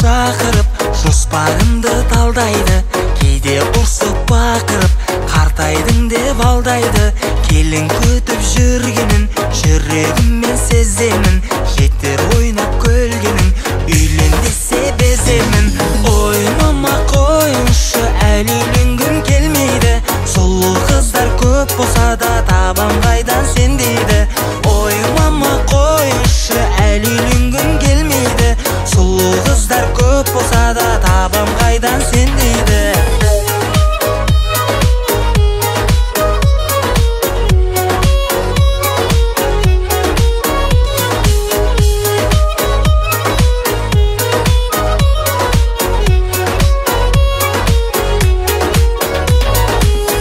Шақырып, жоспарымды талдайды, кейде ұрсып бақырып, қартайдың деп алдайды. Келін күтіп жүргенін, жүрегіммен сеземін, жетер ойнап көлгенің, үйлен десе беземін. Ой, мама қойыңшы, әлі үйленгім келмейді, сұлу қыздар көп болса да табам қайдан сен дейді. Ой, мама қойыңшы, әлі үйленгім келмейді, сұлу қыздар көп болса да табам қайдан сен дейді.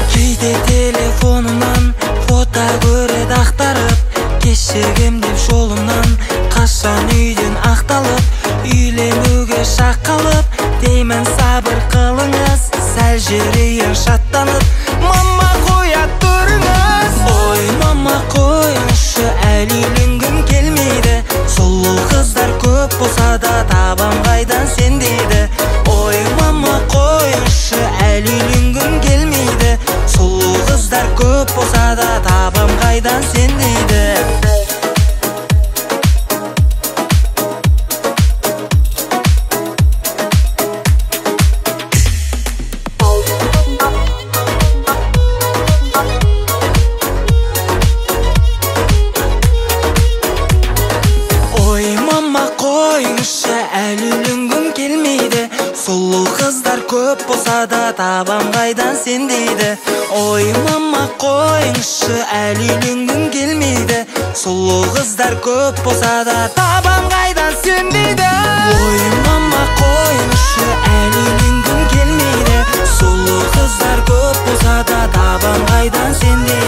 Кейде телефонымнан фото көреді ақтарып, кешігем деп жолымнан қашан үйден ақталып, үйленуге шақ қалып, деймін сабыр қылыңыз, сәл жүрейін шаттанып. Мама қоя тұрыңыз. Ой, мама қойыңшы, әлі үйленгім келмейді, сұлу қыздар көп болса да табам қайдан сен дейді. Ой, мама қойыңшы, әлі үйленгім келмейді, сұлу қыздар көп болса да табам қайдан сен дейді. Қойыңшы, әлі үйленгім келмейді, сұлу қыздар көп болса да табам қайдан сен дейді. Ой, мама қойыңшы, әлі үйленгім келмейді, сұлу қыздар көп болса да табам қайдан сен дейді. Ой, мама қойыңшы, әлі үйленгім келмейді, сұлу қыздар көп болса да табам қайдан сен дейді.